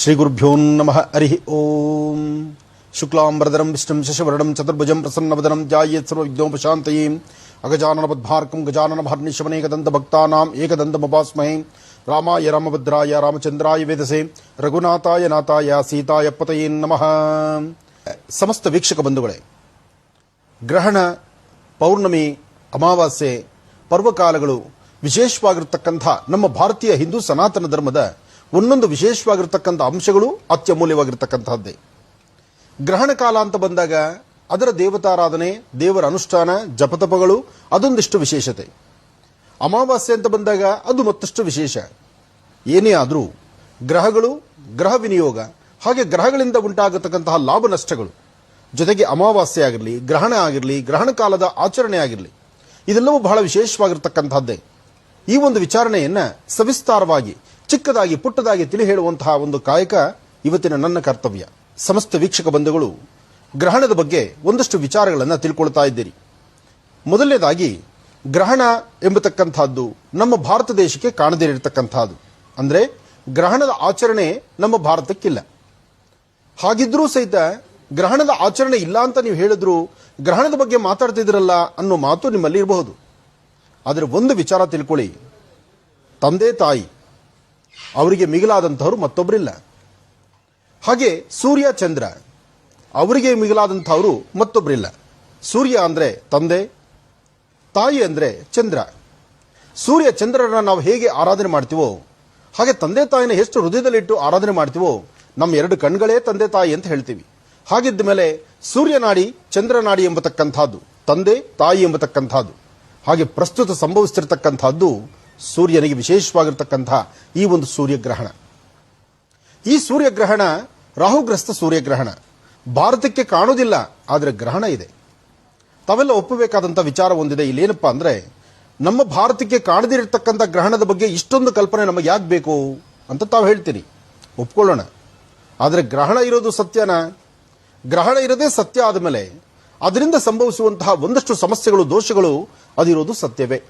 ಶ್ರೀ ಗುರುಭ್ಯೋ ನಮಃ ಹರಿ ಓಂ. ಶುಕ್ಲಾಂಬರಧರಂ ವಿಷ್ಣುಂ ಶಶಿವರ್ಣಂ ಚತುರ್ಭುಜಂ ಪ್ರಸನ್ನವದನಂ ಧ್ಯಾಯೇತ್ ಸರ್ವವಿಘ್ನೋಪಶಾಂತಯೇ. ಅಗಜಾನನ ಪದ್ಮಾರ್ಕಂ ಗಜಾನನ ಭಾರ್ನಿಶಮನೇಕದಂತ ಭಕ್ತಾನಾಂ ಏಕದಂತಮುಪಾಸ್ಮಹೇ. ರಾಮಾಯ ರಾಮಭದ್ರಾಯ ರಾಮಚಂದ್ರಾಯ ವೇದಸೆ ರಘುನಾಥಾಯ ನಾಥಾಯ ಸೀತಾಯ ಪತಯೇ ನಮಃ. ಸಮಸ್ತ ವೀಕ್ಷಕ ಬಂಧುಗಳೇ, ಗ್ರಹಣ, ಪೌರ್ಣಮಿ, ಅಮಾವಾಸ್ಯೆ, ಪರ್ವಕಾಲಗಳು ವಿಶೇಷವಾಗಿರತಕ್ಕಂಥ ನಮ್ಮ ಭಾರತೀಯ ಹಿಂದೂ ಸನಾತನ ಧರ್ಮದ ಒಂದೊಂದು ವಿಶೇಷವಾಗಿರತಕ್ಕಂಥ ಅಂಶಗಳು ಅತ್ಯಮೂಲ್ಯವಾಗಿರ್ತಕ್ಕಂಥದ್ದೇ. ಗ್ರಹಣ ಕಾಲ ಅಂತ ಬಂದಾಗ ಅದರ ದೇವತಾರಾಧನೆ, ದೇವರ ಅನುಷ್ಠಾನ, ಜಪತಪಗಳು ಅದೊಂದಿಷ್ಟು ವಿಶೇಷತೆ. ಅಮಾವಾಸ್ಯೆ ಅಂತ ಬಂದಾಗ ಅದು ಮತ್ತಷ್ಟು ವಿಶೇಷ. ಏನೇ ಆದರೂ ಗ್ರಹಗಳು, ಗ್ರಹ ವಿನಿಯೋಗ, ಹಾಗೆ ಗ್ರಹಗಳಿಂದ ಉಂಟಾಗತಕ್ಕಂತಹ ಲಾಭ ನಷ್ಟಗಳು, ಜೊತೆಗೆ ಅಮಾವಾಸ್ಯೆ ಆಗಿರಲಿ, ಗ್ರಹಣ ಆಗಿರಲಿ, ಗ್ರಹಣ ಕಾಲದ ಆಚರಣೆ ಆಗಿರಲಿ, ಇದೆಲ್ಲವೂ ಬಹಳ ವಿಶೇಷವಾಗಿರ್ತಕ್ಕಂಥದ್ದೇ. ಈ ಒಂದು ವಿಚಾರಣೆಯನ್ನ ಸವಿಸ್ತಾರವಾಗಿ, ಚಿಕ್ಕದಾಗಿ ಪುಟ್ಟದಾಗಿ ತಿಳಿ ಹೇಳುವಂತಹ ಒಂದು ಕಾಯಕ ಇವತ್ತಿನ ನನ್ನ ಕರ್ತವ್ಯ. ಸಮಸ್ತ ವೀಕ್ಷಕ ಬಂಧುಗಳು, ಗ್ರಹಣದ ಬಗ್ಗೆ ಒಂದಷ್ಟು ವಿಚಾರಗಳನ್ನು ತಿಳ್ಕೊಳ್ತಾ ಇದ್ದೀರಿ. ಮೊದಲನೇದಾಗಿ, ಗ್ರಹಣ ಎಂಬತಕ್ಕಂಥದ್ದು ನಮ್ಮ ಭಾರತ ದೇಶಕ್ಕೆ ಕಾಣದಿರತಕ್ಕಂಥದ್ದು. ಅಂದರೆ ಗ್ರಹಣದ ಆಚರಣೆ ನಮ್ಮ ಭಾರತಕ್ಕಿಲ್ಲ. ಹಾಗಿದ್ರೂ ಸಹಿತ ಗ್ರಹಣದ ಆಚರಣೆ ಇಲ್ಲ ಅಂತ ನೀವು ಹೇಳಿದ್ರು ಗ್ರಹಣದ ಬಗ್ಗೆ ಮಾತಾಡ್ತಿದ್ರಲ್ಲ ಅನ್ನೋ ಮಾತು ನಿಮ್ಮಲ್ಲಿ ಇರಬಹುದು. ಆದರೆ ಒಂದು ವಿಚಾರ ತಿಳ್ಕೊಳ್ಳಿ, ತಂದೆ ತಾಯಿ ಅವರಿಗೆ ಮಿಗಿಲಾದಂಥವ್ರು ಮತ್ತೊಬ್ಬರಿಲ್ಲ. ಹಾಗೆ ಸೂರ್ಯ ಚಂದ್ರ ಅವರಿಗೆ ಮಿಗಿಲಾದಂಥವರು ಮತ್ತೊಬ್ಬರಿಲ್ಲ. ಸೂರ್ಯ ಅಂದರೆ ತಂದೆ, ತಾಯಿ ಅಂದರೆ ಚಂದ್ರ. ಸೂರ್ಯ ಚಂದ್ರರನ್ನ ನಾವು ಹೇಗೆ ಆರಾಧನೆ ಮಾಡ್ತೀವೋ ಹಾಗೆ ತಂದೆ ತಾಯಿನ ಎಷ್ಟು ಹೃದಯದಲ್ಲಿಟ್ಟು ಆರಾಧನೆ ಮಾಡ್ತೀವೋ ನಮ್ಮ ಎರಡು ಕಣ್ಗಳೇ ತಂದೆ ತಾಯಿ ಅಂತ ಹೇಳ್ತೀವಿ. ಹಾಗಿದ್ದ ಮೇಲೆ ಸೂರ್ಯನಾಡಿ, ಚಂದ್ರನಾಡಿ ಎಂಬತಕ್ಕಂಥದ್ದು, ತಂದೆ ತಾಯಿ ಎಂಬತಕ್ಕಂಥದ್ದು. ಹಾಗೆ ಪ್ರಸ್ತುತ ಸಂಭವಿಸ್ತಿರ್ತಕ್ಕಂಥದ್ದು ಸೂರ್ಯನಿಗೆ ವಿಶೇಷವಾಗಿರ್ತಕ್ಕಂಥ ಈ ಒಂದು ಸೂರ್ಯಗ್ರಹಣ. ಈ ಸೂರ್ಯಗ್ರಹಣ ರಾಹುಗ್ರಸ್ತ ಸೂರ್ಯಗ್ರಹಣ. ಭಾರತಕ್ಕೆ ಕಾಣೋದಿಲ್ಲ, ಆದರೆ ಗ್ರಹಣ ಇದೆ. ತಾವೆಲ್ಲ ಒಪ್ಪಬೇಕಾದಂಥ ವಿಚಾರ ಒಂದಿದೆ. ಇಲ್ಲೇನಪ್ಪ ಅಂದರೆ, ನಮ್ಮ ಭಾರತಕ್ಕೆ ಕಾಣದಿರತಕ್ಕಂಥ ಗ್ರಹಣದ ಬಗ್ಗೆ ಇಷ್ಟೊಂದು ಕಲ್ಪನೆ ನಮಗೆ ಯಾಕೆ ಬೇಕು ಅಂತ ತಾವು ಹೇಳ್ತೀರಿ. ಒಪ್ಕೊಳ್ಳೋಣ. ಆದರೆ ಗ್ರಹಣ ಇರೋದು ಸತ್ಯನಾ? ಗ್ರಹಣ ಇರೋದೇ ಸತ್ಯ ಆದಮೇಲೆ ಅದರಿಂದ ಸಂಭವಿಸುವಂತಹ ಒಂದಷ್ಟು ಸಮಸ್ಯೆಗಳು, ದೋಷಗಳು ಅದಿರೋದು ಸತ್ಯವೇ.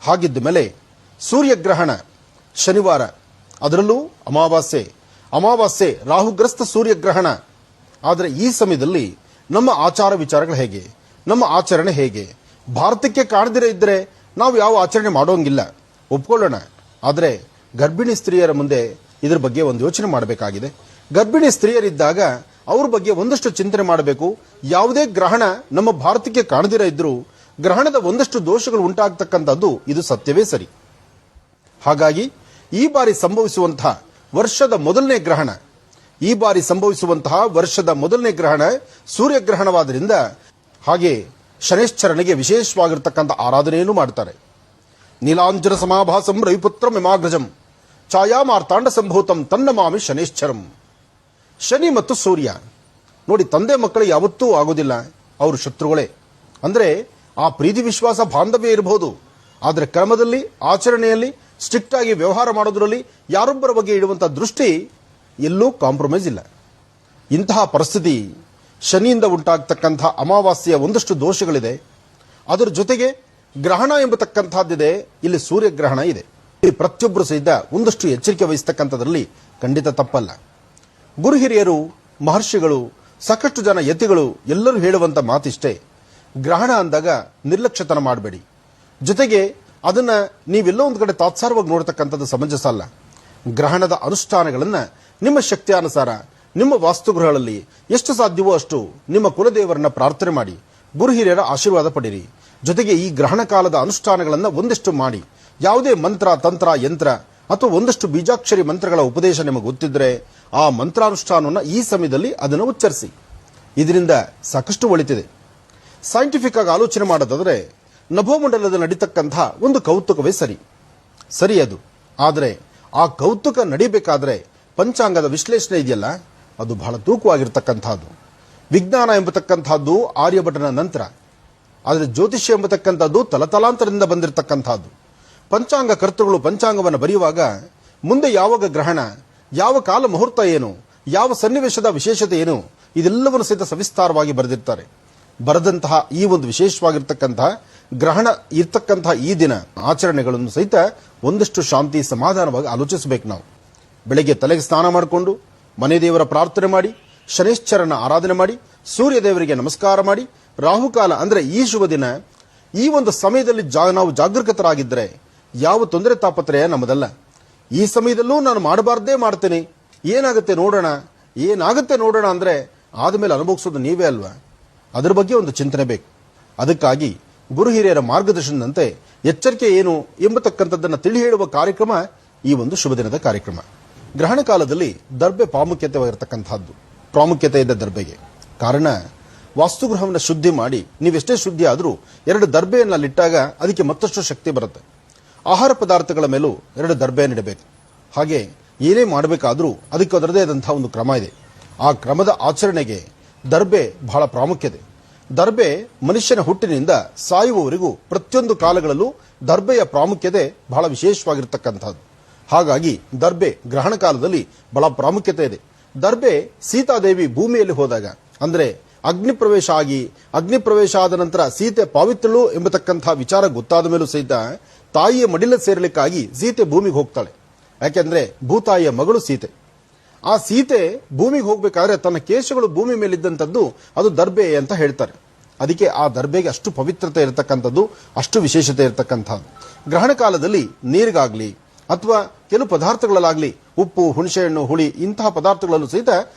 ಹಾಗಿದ್ದ ಮೇಲೆ ಸೂರ್ಯಗ್ರಹಣ ಶನಿವಾರ, ಅದರಲ್ಲೂ ಅಮಾವಾಸ್ಯೆ ರಾಹುಗ್ರಸ್ತ ಸೂರ್ಯಗ್ರಹಣ. ಆದರೆ ಈ ಸಮಯದಲ್ಲಿ ನಮ್ಮ ಆಚಾರ ವಿಚಾರಗಳು ಹೇಗೆ, ನಮ್ಮ ಆಚರಣೆ ಹೇಗೆ? ಭಾರತಕ್ಕೆ ಕಾಣದಿರೇ ಇದ್ದರೆ ನಾವು ಯಾವ ಆಚರಣೆ ಮಾಡೋಂಗಿಲ್ಲ, ಒಪ್ಕೊಳ್ಳೋಣ. ಆದರೆ ಗರ್ಭಿಣಿ ಸ್ತ್ರೀಯರ ಮುಂದೆ ಇದರ ಬಗ್ಗೆ ಒಂದು ಯೋಚನೆ ಮಾಡಬೇಕಾಗಿದೆ. ಗರ್ಭಿಣಿ ಸ್ತ್ರೀಯರಿದ್ದಾಗ ಅವ್ರ ಬಗ್ಗೆ ಒಂದಷ್ಟು ಚಿಂತನೆ ಮಾಡಬೇಕು. ಯಾವುದೇ ಗ್ರಹಣ ನಮ್ಮ ಭಾರತಕ್ಕೆ ಕಾಣದಿರೇ ಇದ್ರೂ ಗ್ರಹಣದ ಒಂದಷ್ಟು ದೋಷಗಳು ಉಂಟಾಗತಕ್ಕಂಥದ್ದು ಇದು ಸತ್ಯವೇ ಸರಿ. ಹಾಗಾಗಿ ಈ ಬಾರಿ ಸಂಭವಿಸುವಂತಹ ವರ್ಷದ ಮೊದಲನೇ ಗ್ರಹಣ ಸೂರ್ಯಗ್ರಹಣವಾದ್ದರಿಂದ, ಹಾಗೆ ಶನೇಶ್ಚರನಿಗೆ ವಿಶೇಷವಾಗಿರ್ತಕ್ಕಂಥ ಆರಾಧನೆಯನ್ನು ಮಾಡ್ತಾರೆ. ನೀಲಾಂಜನ ಸಮಾಭಾಸಂ ರವಿಪುತ್ರ ಮಿಮಾಗ್ರಜಂ ಛಾಯಾಮಾರ್ತಾಂಡ ಸಂಭೂತಂ ತನ್ನಮಾಮಿ ಶನೇಶ್ಚರಂ. ಶನಿ ಮತ್ತು ಸೂರ್ಯ ನೋಡಿ, ತಂದೆ ಮಕ್ಕಳು ಯಾವತ್ತೂ ಆಗೋದಿಲ್ಲ, ಅವರು ಶತ್ರುಗಳೇ. ಅಂದರೆ ಆ ಪ್ರೀತಿ, ವಿಶ್ವಾಸ, ಬಾಂಧವ್ಯ ಇರಬಹುದು, ಆದರೆ ಕ್ರಮದಲ್ಲಿ, ಆಚರಣೆಯಲ್ಲಿ, ಸ್ಟ್ರಿಕ್ಟ್ ಆಗಿ ವ್ಯವಹಾರ ಮಾಡೋದ್ರಲ್ಲಿ ಯಾರೊಬ್ಬರ ಬಗ್ಗೆ ಇಡುವಂತಹ ದೃಷ್ಟಿ ಎಲ್ಲೂ ಕಾಂಪ್ರಮೈಸ್ ಇಲ್ಲ. ಇಂತಹ ಪರಿಸ್ಥಿತಿ ಶನಿಯಿಂದ ಉಂಟಾಗ್ತಕ್ಕಂಥ ಅಮಾವಾಸ್ಯೆಯ ಒಂದಷ್ಟು ದೋಷಗಳಿದೆ. ಅದರ ಜೊತೆಗೆ ಗ್ರಹಣ ಎಂಬತಕ್ಕಂಥದ್ದಿದೆ, ಇಲ್ಲಿ ಸೂರ್ಯಗ್ರಹಣ ಇದೆ. ಇಲ್ಲಿ ಪ್ರತಿಯೊಬ್ಬರು ಸಹಿತ ಒಂದಷ್ಟು ಎಚ್ಚರಿಕೆ ವಹಿಸ್ತಕ್ಕಂಥದ್ರಲ್ಲಿ ಖಂಡಿತ ತಪ್ಪಲ್ಲ. ಗುರು ಹಿರಿಯರು, ಮಹರ್ಷಿಗಳು, ಸಾಕಷ್ಟು ಜನ ಯತಿಗಳು ಎಲ್ಲರೂ ಹೇಳುವಂತ ಮಾತಿಷ್ಟೇ, ಗ್ರಹಣ ಅಂದಾಗ ನಿರ್ಲಕ್ಷ್ಯತನ ಮಾಡಬೇಡಿ. ಜೊತೆಗೆ ಅದನ್ನ ನೀವೆಲ್ಲೋ ಒಂದು ಕಡೆ ತಾತ್ಸಾರವಾಗಿ ನೋಡ್ತಕ್ಕಂಥದ್ದು ಸಮಂಜಸ ಅಲ್ಲ. ಗ್ರಹಣದ ಅನುಷ್ಠಾನಗಳನ್ನು ನಿಮ್ಮ ಶಕ್ತಿಯಾನುಸಾರ ನಿಮ್ಮ ವಾಸ್ತುಗೃಹಗಳಲ್ಲಿ ಎಷ್ಟು ಸಾಧ್ಯವೋ ಅಷ್ಟು ನಿಮ್ಮ ಕುಲದೇವರನ್ನ ಪ್ರಾರ್ಥನೆ ಮಾಡಿ, ಗುರು ಹಿರಿಯರ ಆಶೀರ್ವಾದ ಪಡಿರಿ. ಜೊತೆಗೆ ಈ ಗ್ರಹಣ ಕಾಲದ ಅನುಷ್ಠಾನಗಳನ್ನು ಒಂದಿಷ್ಟು ಮಾಡಿ, ಯಾವುದೇ ಮಂತ್ರ, ತಂತ್ರ, ಯಂತ್ರ ಅಥವಾ ಒಂದಷ್ಟು ಬೀಜಾಕ್ಷರಿ ಮಂತ್ರಗಳ ಉಪದೇಶ ನಿಮಗೆ ಗೊತ್ತಿದ್ರೆ ಆ ಮಂತ್ರಾನುಷ್ಠಾನವನ್ನು ಈ ಸಮಯದಲ್ಲಿ ಅದನ್ನು ಉಚ್ಚರಿಸಿ. ಇದರಿಂದ ಸಾಕಷ್ಟು ಒಳಿತಿದೆ. ಸೈಂಟಿಫಿಕ್ ಆಗಿ ಆಲೋಚನೆ ಮಾಡೋದಾದ್ರೆ ನಭೋಮಂಡಲದಲ್ಲಿ ನಡೀತಕ್ಕಂಥ ಒಂದು ಕೌತುಕವೇ ಸರಿ ಅದು. ಆದರೆ ಆ ಕೌತುಕ ನಡಿಬೇಕಾದ್ರೆ ಪಂಚಾಂಗದ ವಿಶ್ಲೇಷಣೆ ಇದೆಯಲ್ಲ, ಅದು ಬಹಳ ತೂಕವಾಗಿರ್ತಕ್ಕಂಥದ್ದು. ವಿಜ್ಞಾನ ಎಂಬತಕ್ಕಂಥದ್ದು ಆರ್ಯಭಟನ ನಂತರ, ಆದರೆ ಜ್ಯೋತಿಷ್ಯ ಎಂಬತಕ್ಕಂಥದ್ದು ತಲತಲಾಂತರದಿಂದ ಬಂದಿರತಕ್ಕಂಥದ್ದು. ಪಂಚಾಂಗ ಕರ್ತೃಗಳು ಪಂಚಾಂಗವನ್ನು ಬರೆಯುವಾಗ ಮುಂದೆ ಯಾವಾಗ ಗ್ರಹಣ, ಯಾವ ಕಾಲ ಮುಹೂರ್ತ ಏನು, ಯಾವ ಸನ್ನಿವೇಶದ ವಿಶೇಷತೆ ಏನು, ಇದೆಲ್ಲವನ್ನು ಸಹಿತ ಸವಿಸ್ತಾರವಾಗಿ ಬರೆದಿರ್ತಾರೆ. ಬರೆದಂತಹ ಈ ಒಂದು ವಿಶೇಷವಾಗಿರ್ತಕ್ಕಂತಹ ಗ್ರಹಣ ಇರ್ತಕ್ಕಂತಹ ಈ ದಿನ ಆಚರಣೆಗಳನ್ನು ಸಹಿತ ಒಂದಷ್ಟು ಶಾಂತಿ, ಸಮಾಧಾನವಾಗಿ ಆಲೋಚಿಸಬೇಕು. ನಾವು ಬೆಳಗ್ಗೆ ತಲೆಗೆ ಸ್ನಾನ ಮಾಡಿಕೊಂಡು ಮನೆ ದೇವರ ಪ್ರಾರ್ಥನೆ ಮಾಡಿ, ಶನೇಶ್ವರನ ಆರಾಧನೆ ಮಾಡಿ, ಸೂರ್ಯ ದೇವರಿಗೆ ನಮಸ್ಕಾರ ಮಾಡಿ, ರಾಹುಕಾಲ ಅಂದ್ರೆ ಈ ಶುಭ ದಿನ, ಈ ಒಂದು ಸಮಯದಲ್ಲಿ ನಾವು ಜಾಗೃತರಾಗಿದ್ದರೆ ಯಾವ ತೊಂದರೆ ತಾಪತ್ರಯ ನಮ್ಮದಲ್ಲ. ಈ ಸಮಯದಲ್ಲೂ ನಾನು ಮಾಡಬಾರ್ದೇ ಮಾಡ್ತೇನೆ, ಏನಾಗುತ್ತೆ ನೋಡೋಣ ಅಂದ್ರೆ ಆದಮೇಲೆ ಅನುಭವಿಸೋದು ನೀವೇ ಅಲ್ವಾ? ಅದರ ಬಗ್ಗೆ ಒಂದು ಚಿಂತನೆ ಬೇಕು. ಅದಕ್ಕಾಗಿ ಗುರು ಹಿರಿಯರ ಮಾರ್ಗದರ್ಶನದಂತೆ ಎಚ್ಚರಿಕೆ ಏನು ಎಂಬತಕ್ಕಂಥದ್ದನ್ನು ತಿಳಿ ಹೇಳುವ ಕಾರ್ಯಕ್ರಮ ಈ ಒಂದು ಶುಭ ದಿನದ ಕಾರ್ಯಕ್ರಮ. ಗ್ರಹಣ ಕಾಲದಲ್ಲಿ ದರ್ಬೆ ಪ್ರಾಮುಖ್ಯತೆ ಇದೆ ದರ್ಬೆಗೆ. ಕಾರಣ, ವಾಸ್ತುಗೃಹವನ್ನು ಶುದ್ಧಿ ಮಾಡಿ ನೀವೆಷ್ಟೇ ಶುದ್ಧಿ ಆದರೂ 2 ದರ್ಬೆಯನ್ನಿಟ್ಟಾಗ ಅದಕ್ಕೆ ಮತ್ತಷ್ಟು ಶಕ್ತಿ ಬರುತ್ತೆ. ಆಹಾರ ಪದಾರ್ಥಗಳ ಮೇಲೂ 2 ದರ್ಬೆಯನ್ನಿಡಬೇಕು. ಹಾಗೆ ಏನೇ ಮಾಡಬೇಕಾದ್ರೂ ಅದಕ್ಕೆ ಅದರದೇ ಆದಂತಹ ಒಂದು ಕ್ರಮ ಇದೆ. ಆ ಕ್ರಮದ ಆಚರಣೆಗೆ ದರ್ಬೆ ಬಹಳ ಪ್ರಾಮುಖ್ಯತೆ. ದರ್ಬೆ ಮನುಷ್ಯನ ಹುಟ್ಟಿನಿಂದ ಸಾಯುವವರೆಗೂ ಪ್ರತಿಯೊಂದು ಕಾಲಗಳಲ್ಲೂ ದರ್ಬೆಯ ಪ್ರಾಮುಖ್ಯತೆ ಬಹಳ ವಿಶೇಷವಾಗಿರ್ತಕ್ಕಂಥದ್ದು. ಹಾಗಾಗಿ ದರ್ಬೆ ಗ್ರಹಣ ಕಾಲದಲ್ಲಿ ಬಹಳ ಪ್ರಾಮುಖ್ಯತೆ ಇದೆ. ದರ್ಬೆ ಸೀತಾದೇವಿ ಭೂಮಿಯಲ್ಲಿ ಹೋದಾಗ, ಅಂದ್ರೆ ಅಗ್ನಿ ಪ್ರವೇಶ ಆದ ನಂತರ ಸೀತೆ ಪಾವಿತ್ರಳು ಎಂಬತಕ್ಕಂತಹ ವಿಚಾರ ಗೊತ್ತಾದ ಮೇಲೂ ಸಹಿತ ತಾಯಿಯ ಮಡಿಲ ಸೇರಲಿಕ್ಕಾಗಿ ಸೀತೆ ಭೂಮಿಗೆ ಹೋಗ್ತಾಳೆ. ಯಾಕೆಂದ್ರೆ ಭೂತಾಯಿಯ ಮಗಳು ಸೀತೆ. ಆ ಸೀತೆ ಭೂಮಿಗೆ ಹೋಗ್ಬೇಕಾದ್ರೆ ತನ್ನ ಕೇಶಗಳು ಭೂಮಿ ಮೇಲಿದ್ದಂಥದ್ದು ಅದು ದರ್ಬೆ ಅಂತ ಹೇಳ್ತಾರೆ. ಅದಕ್ಕೆ ಆ ದರ್ಬೆಗೆ ಅಷ್ಟು ಪವಿತ್ರತೆ ಇರತಕ್ಕಂಥದ್ದು, ಅಷ್ಟು ವಿಶೇಷತೆ ಇರತಕ್ಕಂಥದ್ದು. ಗ್ರಹಣ ಕಾಲದಲ್ಲಿ ನೀರಿಗಾಗ್ಲಿ ಅಥವಾ ಕೆಲವು ಪದಾರ್ಥಗಳಲ್ಲಾಗ್ಲಿ ಉಪ್ಪು, ಹುಣಸೆಹಣ್ಣು, ಹುಳಿ ಇಂತಹ ಪದಾರ್ಥಗಳಲ್ಲೂ ಸಹಿತ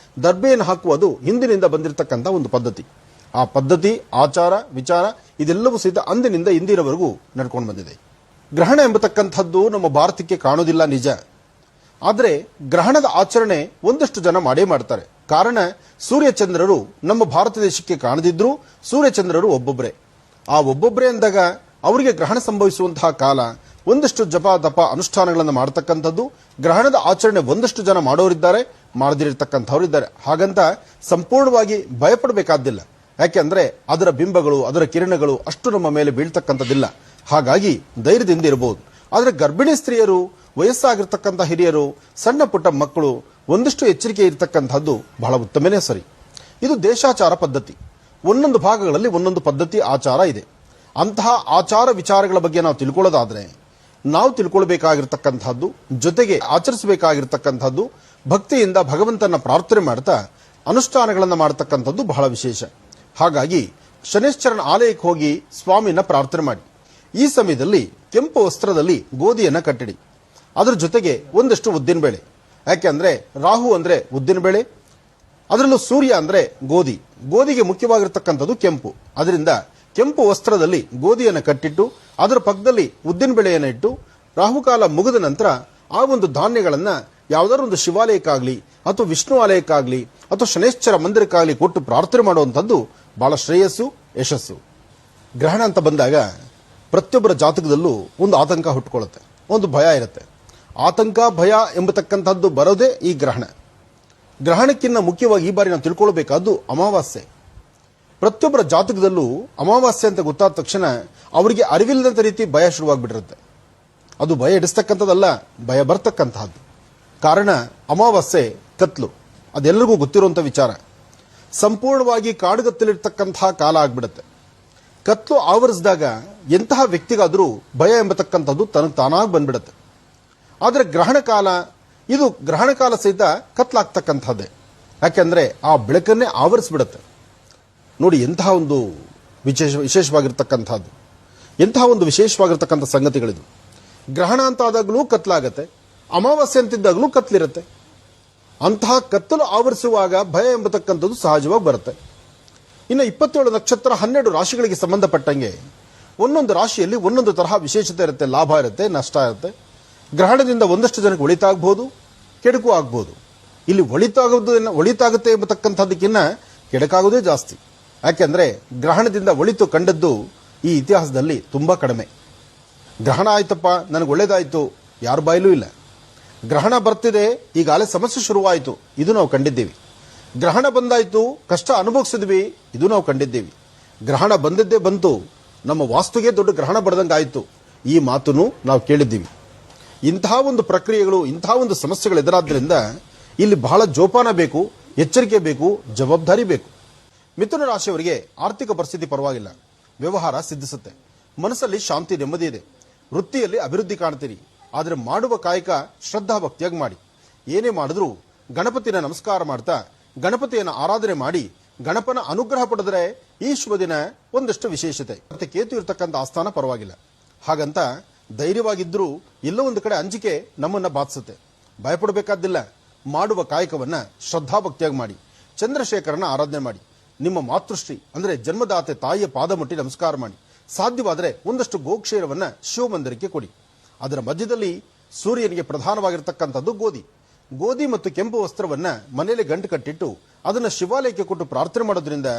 ದರ್ಬೆಯನ್ನು ಹಾಕುವುದು ಹಿಂದಿನಿಂದ ಬಂದಿರತಕ್ಕಂಥ ಒಂದು ಪದ್ಧತಿ. ಆ ಪದ್ಧತಿ, ಆಚಾರ, ವಿಚಾರ ಇದೆಲ್ಲವೂ ಸಹಿತ ಅಂದಿನಿಂದ ಇಂದಿನವರೆಗೂ ನಡ್ಕೊಂಡು ಬಂದಿದೆ. ಗ್ರಹಣ ಎಂಬತಕ್ಕಂಥದ್ದು ನಮ್ಮ ಭಾರತಕ್ಕೆ ಕಾಣೋದಿಲ್ಲ ನಿಜ. ಆದರೆ ಗ್ರಹಣದ ಆಚರಣೆ ಒಂದಷ್ಟು ಜನ ಮಾಡೇ ಮಾಡ್ತಾರೆ. ಕಾರಣ, ಸೂರ್ಯಚಂದ್ರರು ನಮ್ಮ ಭಾರತ ದೇಶಕ್ಕೆ ಕಾಣದಿದ್ರು ಸೂರ್ಯಚಂದ್ರರು ಒಬ್ಬೊಬ್ಬರೇ. ಆ ಒಬ್ಬೊಬ್ಬರೇ ಅಂದಾಗ ಅವರಿಗೆ ಗ್ರಹಣ ಸಂಭವಿಸುವಂತಹ ಕಾಲ. ಒಂದಷ್ಟು ಜಪ ತಪ ಅನುಷ್ಠಾನಗಳನ್ನು ಮಾಡತಕ್ಕಂಥದ್ದು. ಗ್ರಹಣದ ಆಚರಣೆ ಒಂದಷ್ಟು ಜನ ಮಾಡೋರಿದ್ದಾರೆ, ಮಾಡದಿರತಕ್ಕಂಥವರಿದ್ದಾರೆ. ಹಾಗಂತ ಸಂಪೂರ್ಣವಾಗಿ ಭಯಪಡಬೇಕಾದ್ದಿಲ್ಲ. ಯಾಕೆಂದ್ರೆ ಅದರ ಬಿಂಬಗಳು, ಅದರ ಕಿರಣಗಳು ಅಷ್ಟು ನಮ್ಮ ಮೇಲೆ ಬೀಳ್ತಕ್ಕಂಥದ್ದಿಲ್ಲ. ಹಾಗಾಗಿ ಧೈರ್ಯದಿಂದ ಇರಬಹುದು. ಆದರೆ ಗರ್ಭಿಣಿ ಸ್ತ್ರೀಯರು, ವಯಸ್ಸಾಗಿರ್ತಕ್ಕಂಥ ಹಿರಿಯರು, ಸಣ್ಣ ಪುಟ್ಟ ಮಕ್ಕಳು ಒಂದಷ್ಟು ಎಚ್ಚರಿಕೆ ಇರತಕ್ಕಂಥದ್ದು ಬಹಳ ಉತ್ತಮನೇ ಸರಿ. ಇದು ದೇಶಾಚಾರ ಪದ್ಧತಿ. ಒಂದೊಂದು ಭಾಗಗಳಲ್ಲಿ ಒಂದೊಂದು ಪದ್ಧತಿ, ಆಚಾರ ಇದೆ. ಅಂತಹ ಆಚಾರ ವಿಚಾರಗಳ ಬಗ್ಗೆ ನಾವು ತಿಳ್ಕೊಳ್ಳೋದಾದ್ರೆ ನಾವು ತಿಳ್ಕೊಳ್ಬೇಕಾಗಿರ್ತಕ್ಕಂಥದ್ದು, ಜೊತೆಗೆ ಆಚರಿಸಬೇಕಾಗಿರ್ತಕ್ಕಂಥದ್ದು, ಭಕ್ತಿಯಿಂದ ಭಗವಂತನ ಪ್ರಾರ್ಥನೆ ಮಾಡ್ತಾ ಅನುಷ್ಠಾನಗಳನ್ನು ಮಾಡತಕ್ಕಂಥದ್ದು ಬಹಳ ವಿಶೇಷ. ಹಾಗಾಗಿ ಶನೇಶ್ವರನ ಆಲಯಕ್ಕೆ ಹೋಗಿ ಸ್ವಾಮಿನ ಪ್ರಾರ್ಥನೆ ಮಾಡಿ. ಈ ಸಮಯದಲ್ಲಿ ಕೆಂಪು ವಸ್ತ್ರದಲ್ಲಿ ಗೋಧಿಯನ್ನ ಕಟ್ಟಿಡಿ. ಅದರ ಜೊತೆಗೆ ಒಂದಷ್ಟು ಉದ್ದಿನಬೇಳೆ. ಯಾಕೆಂದ್ರೆ ರಾಹು ಅಂದ್ರೆ ಉದ್ದಿನಬೇಳೆ, ಅದರಲ್ಲೂ ಸೂರ್ಯ ಅಂದ್ರೆ ಗೋಧಿಗೆ ಮುಖ್ಯವಾಗಿರ್ತಕ್ಕಂಥದ್ದು ಕೆಂಪು. ಅದರಿಂದ ಕೆಂಪು ವಸ್ತ್ರದಲ್ಲಿ ಗೋಧಿಯನ್ನು ಕಟ್ಟಿಟ್ಟು ಅದರ ಪಕ್ಕದಲ್ಲಿ ಉದ್ದಿನಬೇಳೆಯನ್ನು ಇಟ್ಟು ರಾಹುಕಾಲ ಮುಗಿದ ನಂತರ ಆ ಒಂದು ಧಾನ್ಯಗಳನ್ನ ಯಾವುದಾದ್ರು ಒಂದು ಶಿವಾಲಯಕ್ಕಾಗ್ಲಿ ಅಥವಾ ವಿಷ್ಣು ಆಲಯಕ್ಕಾಗ್ಲಿ ಅಥವಾ ಶನೇಶ್ವರ ಮಂದಿರಕ್ಕಾಗ್ಲಿ ಕೊಟ್ಟು ಪ್ರಾರ್ಥನೆ ಮಾಡುವಂಥದ್ದು ಬಹಳ ಶ್ರೇಯಸ್ಸು, ಯಶಸ್ಸು. ಗ್ರಹಣ ಅಂತ ಬಂದಾಗ ಪ್ರತಿಯೊಬ್ಬರ ಜಾತಕದಲ್ಲೂ ಒಂದು ಆತಂಕ ಹುಟ್ಟುಕೊಳ್ಳುತ್ತೆ, ಒಂದು ಭಯ ಇರುತ್ತೆ. ಆತಂಕ, ಭಯ ಎಂಬತಕ್ಕಂಥದ್ದು ಬರೋದೇ ಈ ಗ್ರಹಣಕ್ಕಿಂತ ಮುಖ್ಯವಾಗಿ ಈ ಬಾರಿ ನಾವು ತಿಳ್ಕೊಳ್ಬೇಕಾದ್ದು ಅಮಾವಾಸ್ಯೆ. ಪ್ರತಿಯೊಬ್ಬರ ಜಾತಕದಲ್ಲೂ ಅಮಾವಾಸ್ಯೆ ಅಂತ ಗೊತ್ತಾದ ತಕ್ಷಣ ಅವರಿಗೆ ಅರಿವಿಲ್ಲದಂತ ರೀತಿ ಭಯ ಶುರುವಾಗ್ಬಿಟ್ಟಿರುತ್ತೆ. ಅದು ಭಯ ಇಡಿಸ್ತಕ್ಕಂಥದ್ದಲ್ಲ, ಭಯ ಬರ್ತಕ್ಕಂತಹದ್ದು. ಕಾರಣ, ಅಮಾವಾಸ್ಯೆ ಕತ್ಲು, ಅದೆಲ್ಲರಿಗೂ ಗೊತ್ತಿರುವಂತ ವಿಚಾರ. ಸಂಪೂರ್ಣವಾಗಿ ಕಾಡುಗತ್ತಲಿರ್ತಕ್ಕಂತಹ ಕಾಲ ಆಗ್ಬಿಡುತ್ತೆ. ಕತ್ಲು ಆವರಿಸಿದಾಗ ಎಂತಹ ವ್ಯಕ್ತಿಗಾದರೂ ಭಯ ಎಂಬತಕ್ಕಂಥದ್ದು ತಾನಾಗಿ ಬಂದ್ಬಿಡುತ್ತೆ. ಆದರೆ ಇದು ಗ್ರಹಣ ಕಾಲ ಸಹಿತ ಕತ್ಲಾಗ್ತಕ್ಕಂಥದ್ದೇ. ಯಾಕೆಂದ್ರೆ ಆ ಬೆಳಕನ್ನೇ ಆವರಿಸ್ಬಿಡುತ್ತೆ. ನೋಡಿ, ಎಂತಹ ಒಂದು ವಿಶೇಷವಾಗಿರ್ತಕ್ಕಂಥದ್ದು, ಎಂತಹ ಒಂದು ವಿಶೇಷವಾಗಿರ್ತಕ್ಕಂಥ ಸಂಗತಿಗಳಿದು. ಗ್ರಹಣ ಅಂತ ಆದಾಗಲೂ ಕತ್ಲಾಗತ್ತೆ, ಅಮಾವಾಸ್ಯೆ ಅಂತಿದ್ದಾಗಲೂ ಕತ್ಲಿರುತ್ತೆ. ಅಂತಹ ಕತ್ತಲು ಆವರಿಸುವಾಗ ಭಯ ಎಂಬತಕ್ಕಂಥದ್ದು ಸಹಜವಾಗಿ ಬರುತ್ತೆ. ಇನ್ನು 27 ನಕ್ಷತ್ರ 12 ರಾಶಿಗಳಿಗೆ ಸಂಬಂಧಪಟ್ಟಂಗೆ ಒಂದೊಂದು ರಾಶಿಯಲ್ಲಿ ಒಂದೊಂದು ತರಹ ವಿಶೇಷತೆ ಇರುತ್ತೆ, ಲಾಭ ಇರುತ್ತೆ, ನಷ್ಟ ಇರುತ್ತೆ. ಗ್ರಹಣದಿಂದ ಒಂದಷ್ಟು ಜನಕ್ಕೆ ಒಳಿತಾಗಬಹುದು, ಕೆಡುಕು ಆಗಬಹುದು. ಇಲ್ಲಿ ಒಳಿತಾಗುತ್ತೆ ಎಂಬತಕ್ಕಂಥದ್ದಕ್ಕಿಂತ ಕೆಡಕಾಗೋದೇ ಜಾಸ್ತಿ. ಯಾಕೆಂದ್ರೆ ಗ್ರಹಣದಿಂದ ಒಳಿತು ಕಂಡದ್ದು ಈ ಇತಿಹಾಸದಲ್ಲಿ ತುಂಬಾ ಕಡಿಮೆ. ಗ್ರಹಣ ಆಯ್ತಪ್ಪ, ನನಗೆ ಒಳ್ಳೇದಾಯ್ತು, ಯಾರ ಬಾಯಲೂ ಇಲ್ಲ. ಗ್ರಹಣ ಬರ್ತಿದೆ, ಈಗಾಗಲೇ ಸಮಸ್ಯೆ ಶುರುವಾಯಿತು, ಇದು ನಾವು ಕಂಡಿದ್ದೀವಿ. ಗ್ರಹಣ ಬಂದಾಯ್ತು, ಕಷ್ಟ ಅನುಭವಿಸಿದ್ವಿ, ಇದು ನಾವು ಕಂಡಿದ್ದೀವಿ. ಗ್ರಹಣ ಬಂದಿದ್ದೇ ಬಂತು, ನಮ್ಮ ವಾಸ್ತುಗೆ ದೊಡ್ಡ ಗ್ರಹಣ ಬಡದಂಗಾಯ್ತು, ಈ ಮಾತನ್ನು ನಾವು ಕೇಳಿದ್ದೀವಿ. ಇಂತಹ ಒಂದು ಪ್ರಕ್ರಿಯೆಗಳು, ಇಂತಹ ಒಂದು ಸಮಸ್ಯೆಗಳು ಎದುರಾದ್ರಿಂದ ಇಲ್ಲಿ ಬಹಳ ಜೋಪಾನ ಬೇಕು, ಎಚ್ಚರಿಕೆ ಬೇಕು, ಜವಾಬ್ದಾರಿ ಬೇಕು. ಮಿಥುನ ರಾಶಿಯವರಿಗೆ ಆರ್ಥಿಕ ಪರಿಸ್ಥಿತಿ ಪರವಾಗಿಲ್ಲ, ವ್ಯವಹಾರ ಸಿದ್ಧಿಸುತ್ತೆ, ಮನಸ್ಸಲ್ಲಿ ಶಾಂತಿ, ನೆಮ್ಮದಿ ಇದೆ, ವೃತ್ತಿಯಲ್ಲಿ ಅಭಿವೃದ್ಧಿ ಕಾಣ್ತೀರಿ. ಆದರೆ ಮಾಡುವ ಕಾಯಕ ಶ್ರದ್ಧಾ ಭಕ್ತಿಯಾಗಿ ಮಾಡಿ. ಏನೇ ಮಾಡಿದ್ರೂ ಗಣಪತಿನ ನಮಸ್ಕಾರ ಮಾಡ್ತಾ ಗಣಪತಿಯನ್ನು ಆರಾಧನೆ ಮಾಡಿ ಗಣಪನ ಅನುಗ್ರಹ ಪಡೆದರೆ ಈ ಶುಭ ದಿನ ಒಂದಷ್ಟು ವಿಶೇಷತೆ. ಮತ್ತೆ ಕೇತು ಇರತಕ್ಕಂಥ ಆಸ್ಥಾನ ಪರವಾಗಿಲ್ಲ, ಹಾಗಂತ ಧೈರ್ಯವಾಗಿದ್ರೂ ಎಲ್ಲೋ ಒಂದು ಕಡೆ ಅಂಜಿಕೆ ನಮ್ಮನ್ನ ಬಾಧಿಸುತ್ತೆ. ಭಯಪಡಬೇಕಾದ್ದಿಲ್ಲ. ಮಾಡುವ ಕಾಯಕವನ್ನ ಶ್ರದ್ಧಾಭಕ್ತಿಯಾಗಿ ಮಾಡಿ ಚಂದ್ರಶೇಖರನ ಆರಾಧನೆ ಮಾಡಿ. ನಿಮ್ಮ ಮಾತೃಶ್ರೀ ಅಂದ್ರೆ ಜನ್ಮದಾತೆ ತಾಯಿಯ ಪಾದ ಮುಟ್ಟಿ ನಮಸ್ಕಾರ ಮಾಡಿ. ಸಾಧ್ಯವಾದರೆ ಒಂದಷ್ಟು ಗೋಕ್ಷೀರವನ್ನ ಶಿವಮಂದಿರಕ್ಕೆ ಕೊಡಿ. ಅದರ ಮಧ್ಯದಲ್ಲಿ ಸೂರ್ಯನಿಗೆ ಪ್ರಧಾನವಾಗಿರತಕ್ಕಂಥದ್ದು ಗೋಧಿ ಮತ್ತು ಕೆಂಪು ವಸ್ತ್ರವನ್ನ ಮನೆಯಲ್ಲಿ ಗಂಟು ಕಟ್ಟಿಟ್ಟು ಅದನ್ನ ಶಿವಾಲಯಕ್ಕೆ ಕೊಟ್ಟು ಪ್ರಾರ್ಥನೆ ಮಾಡೋದ್ರಿಂದ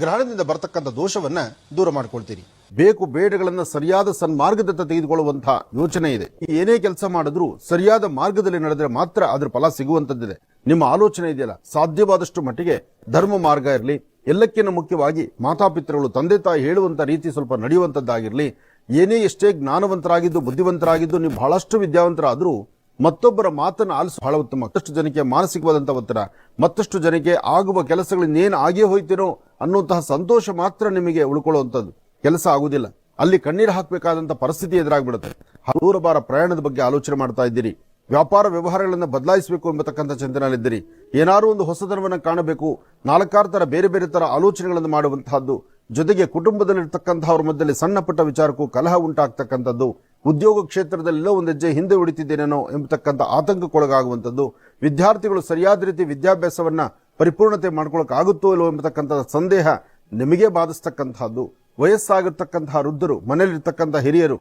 ಗ್ರಹಣದಿಂದ ಬರತಕ್ಕಂಥ ದೋಷವನ್ನ ದೂರ ಮಾಡ್ಕೊಳ್ತೀರಿ. ಬೇಕು ಬೇಡಗಳನ್ನ ಸರಿಯಾದ ಸನ್ಮಾರ್ಗದತ್ತ ತೆಗೆದುಕೊಳ್ಳುವಂತಹ ಯೋಚನೆ ಇದೆ. ಏನೇ ಕೆಲಸ ಮಾಡಿದ್ರೂ ಸರಿಯಾದ ಮಾರ್ಗದಲ್ಲಿ ನಡೆದ್ರೆ ಮಾತ್ರ ಅದ್ರ ಫಲ ಸಿಗುವಂತದ್ದಿದೆ. ನಿಮ್ಮ ಆಲೋಚನೆ ಇದೆಯಲ್ಲ, ಸಾಧ್ಯವಾದಷ್ಟು ಮಟ್ಟಿಗೆ ಧರ್ಮ ಮಾರ್ಗ ಇರಲಿ, ಎಲ್ಲಕ್ಕಿಂತ ಮುಖ್ಯವಾಗಿ ಮಾತಾಪಿತೃಗಳು ತಂದೆ ತಾಯಿ ಹೇಳುವಂತ ರೀತಿ ಸ್ವಲ್ಪ ನಡೆಯುವಂತದ್ದಾಗಿರ್ಲಿ. ಏನೇ ಎಷ್ಟೇ ಜ್ಞಾನವಂತರಾಗಿದ್ದು ಬುದ್ಧಿವಂತರಾಗಿದ್ದು ನೀವು ಬಹಳಷ್ಟು ವಿದ್ಯಾವಂತರಾದ್ರೂ ಮತ್ತೊಬ್ಬರ ಮಾತನ್ನು ಆಲಿಸ ಬಹಳ ಉತ್ತಮ. ಮತ್ತಷ್ಟು ಜನಕ್ಕೆ ಮಾನಸಿಕವಾದಂತಹ ಒತ್ತಡ, ಮತ್ತಷ್ಟು ಜನಕ್ಕೆ ಆಗುವ ಕೆಲಸಗಳಿಂದೇನು ಆಗೇ ಹೋಯ್ತೇನೋ ಅನ್ನುವಂತಹ ಸಂತೋಷ ಮಾತ್ರ ನಿಮಗೆ ಉಳ್ಕೊಳ್ಳುವಂಥದ್ದು. ಕೆಲಸ ಆಗುದಿಲ್ಲ, ಅಲ್ಲಿ ಕಣ್ಣೀರು ಹಾಕಬೇಕಾದಂತಹ ಪರಿಸ್ಥಿತಿ ಎದುರಾಗ್ಬಿಡುತ್ತೆ. ದೂರಬಾರ ಪ್ರಯಾಣದ ಬಗ್ಗೆ ಆಲೋಚನೆ ಮಾಡ್ತಾ ಇದ್ದೀರಿ. ವ್ಯಾಪಾರ ವ್ಯವಹಾರಗಳನ್ನು ಬದಲಾಯಿಸಬೇಕು ಎಂಬತಕ್ಕಂಥ ಚಿಂತನೆಯಲ್ಲಿದ್ದೀರಿ. ಏನಾದರೂ ಒಂದು ಹೊಸದನವನ್ನು ಕಾಣಬೇಕು, 4-6 ತರ ಬೇರೆ ಬೇರೆ ತರ ಆಲೋಚನೆಗಳನ್ನು ಮಾಡುವಂತಹದ್ದು. ಜೊತೆಗೆ ಕುಟುಂಬದಲ್ಲಿರ್ತಕ್ಕಂಥವ್ರ ಮಧ್ಯದಲ್ಲಿ ಸಣ್ಣ ಪುಟ್ಟ ವಿಚಾರಕ್ಕೂ ಕಲಹ ಉಂಟಾಗ್ತಕ್ಕಂಥದ್ದು. ಉದ್ಯೋಗ ಕ್ಷೇತ್ರದಲ್ಲಿಲ್ಲೋ ಒಂದು ಹೆಜ್ಜೆ ಹಿಂದೆ ಉಳಿತಿದ್ದೇನೇನೋ ಎಂಬತಕ್ಕಂಥ ಆತಂಕಕ್ಕೊಳಗಾಗುವಂಥದ್ದು. ವಿದ್ಯಾರ್ಥಿಗಳು ಸರಿಯಾದ ರೀತಿ ವಿದ್ಯಾಭ್ಯಾಸವನ್ನ ಪರಿಪೂರ್ಣತೆ ಮಾಡ್ಕೊಳ್ಳೋಕ್ಕಾಗುತ್ತೋ ಇಲ್ಲೋ ಎಂಬತಕ್ಕಂಥ ಸಂದೇಹ ನಿಮಗೆ ಬಾಧಿಸ್ತಕ್ಕಂಥದ್ದು. ವಯಸ್ಸಾಗಿರ್ತಕ್ಕಂತಹ ವೃದ್ಧರು, ಮನೆಯಲ್ಲಿರ್ತಕ್ಕಂಥ ಹಿರಿಯರು